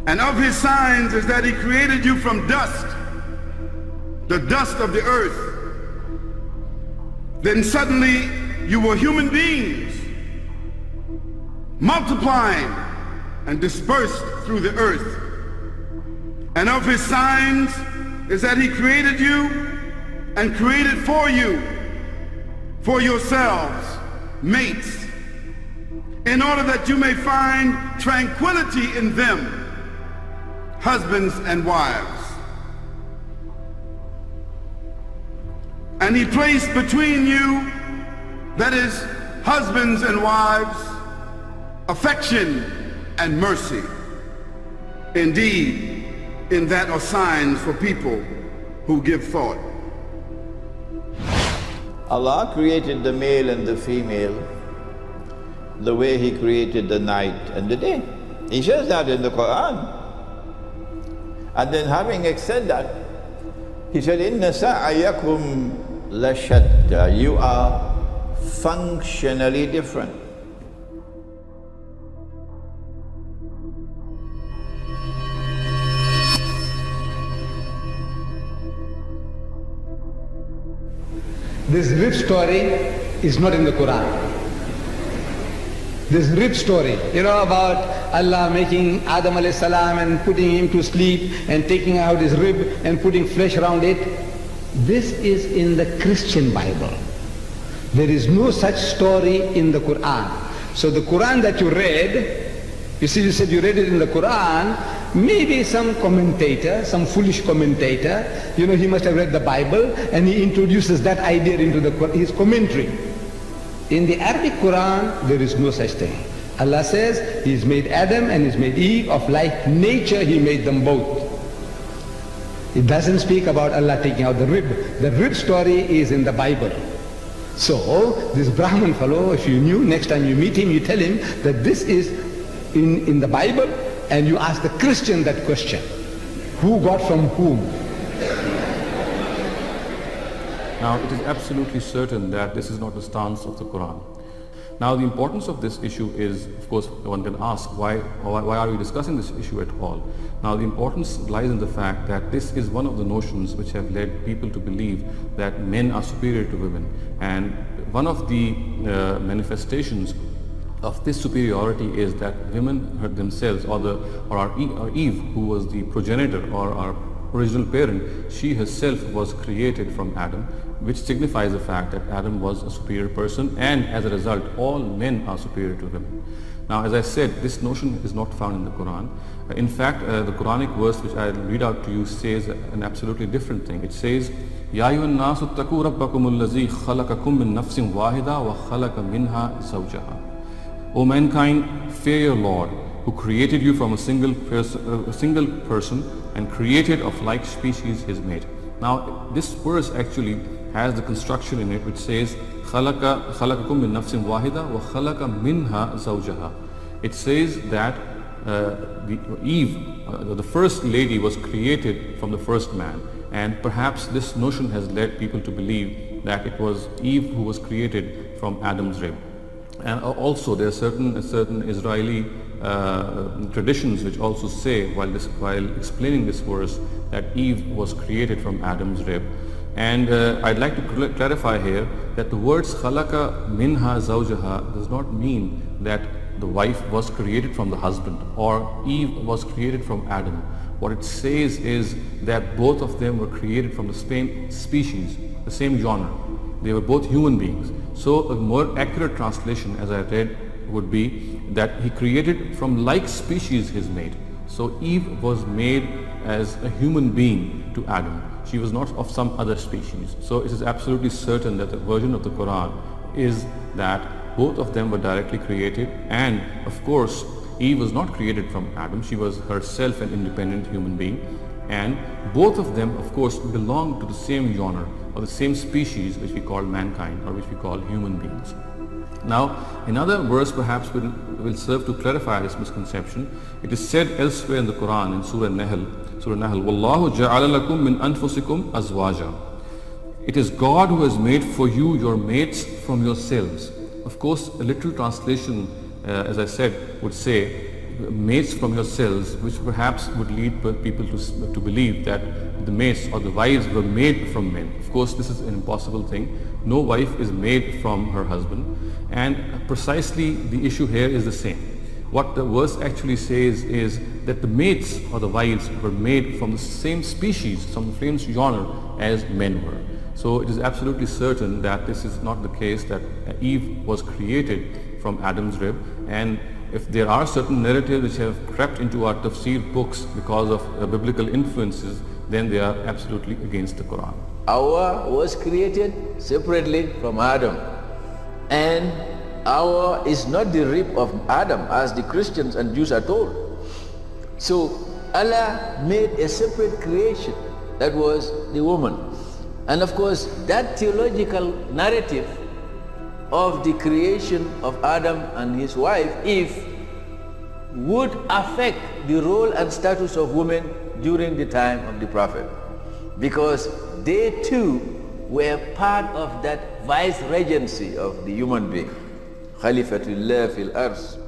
And of his signs is that he created you from dust, the dust of the earth. Then suddenly you were human beings, multiplying and dispersed through the earth. And of his signs is that he created you and created for you, for yourselves, mates, in order that you may find tranquility in them, husbands and wives. And he placed between you, that is, husbands and wives, affection and mercy. Indeed, in that are signs for people who give thought. Allah created the male and the female the way He created the night and the day. He says that in the Quran. And then having said that, He said, "Inna sa'ayakum lashatta." You are functionally different. This rib story is not in the Quran. This rib story, about Allah making Adam alayhi salam and putting him to sleep and taking out his rib and putting flesh around it. This is in the Christian Bible. There is no such story in the Quran. So the Quran that you read, you said you read it in the Quran, maybe some commentator, some foolish commentator, he must have read the Bible and he introduces that idea into his commentary. In the Arabic Quran, there is no such thing. Allah says He's made Adam and He's made Eve of like nature, He made them both. It doesn't speak about Allah taking out the rib. The rib story is in the Bible. So this Brahmin fellow, if you knew, next time you meet him, you tell him that this is in the Bible, and you ask the Christian that question. Who got from whom? Now, it is absolutely certain that this is not the stance of the Quran. Now, the importance of this issue is, of course, one can ask, why are we discussing this issue at all? Now, the importance lies in the fact that this is one of the notions which have led people to believe that men are superior to women. And one of the manifestations of this superiority is that women themselves, or Eve, who was the progenitor or our original parent, she herself was created from Adam, which signifies the fact that Adam was a superior person, and as a result all men are superior to women. Now, as I said, this notion is not found in the Quran. In fact, the Quranic verse which I read out to you says an absolutely different thing. It says, "Ya ayyuhan nasu ttaqu rabbakum allazi khalaqakum min nafsin wahida wa khalaqa minha zawjaha." O mankind, fear your Lord, who created you from a single person and created of like species his mate. Now, this verse actually has the construction in it which says, خَلَقَكُم مِّن نَفْسٍ وَاحِدَةٍ وَخَلَقَ مِنْهَا زَوْجَهَا. It says that Eve, the first lady, was created from the first man, and perhaps this notion has led people to believe that it was Eve who was created from Adam's rib. And also there are certain Israeli traditions which also say, while explaining this verse, that Eve was created from Adam's rib. And I'd like to clarify here that the words khalaqa minha zawjaha does not mean that the wife was created from the husband or Eve was created from Adam. What it says is that both of them were created from the same species, the same genre. They were both human beings. So a more accurate translation, as I read, would be that he created from like species his mate. So Eve was made as a human being to Adam. She was not of some other species. So it is absolutely certain that the version of the Quran is that both of them were directly created, and of course Eve was not created from Adam. She was herself an independent human being, and both of them of course belong to the same genre or the same species which we call mankind, or which we call human beings. Now, another verse perhaps will serve to clarify this misconception. It is said elsewhere in the Quran, in Surah Nahl, وَاللَّهُ جَعَلَ لَكُم مِّنْ أَنفُسِكُمْ أَزْوَاجًا. It is God who has made for you your mates from yourselves. Of course, a literal translation, as I said, would say mates from your cells, which perhaps would lead people to believe that the mates or the wives were made from men. Of course, this is an impossible thing. No wife is made from her husband, and precisely the issue here is the same. What the verse actually says is that the mates or the wives were made from the same species, from the same genre as men were. So it is absolutely certain that this is not the case, that Eve was created from Adam's rib, and if there are certain narratives which have crept into our tafsir books because of biblical influences, then they are absolutely against the Quran. Hawa was created separately from Adam, and Hawa is not the rib of Adam as the Christians and Jews are told. So Allah made a separate creation, that was the woman. And of course that theological narrative of the creation of Adam and his wife Eve would affect the role and status of women during the time of the Prophet, because they too were part of that vice regency of the human being, Khalifatullah fil Ars.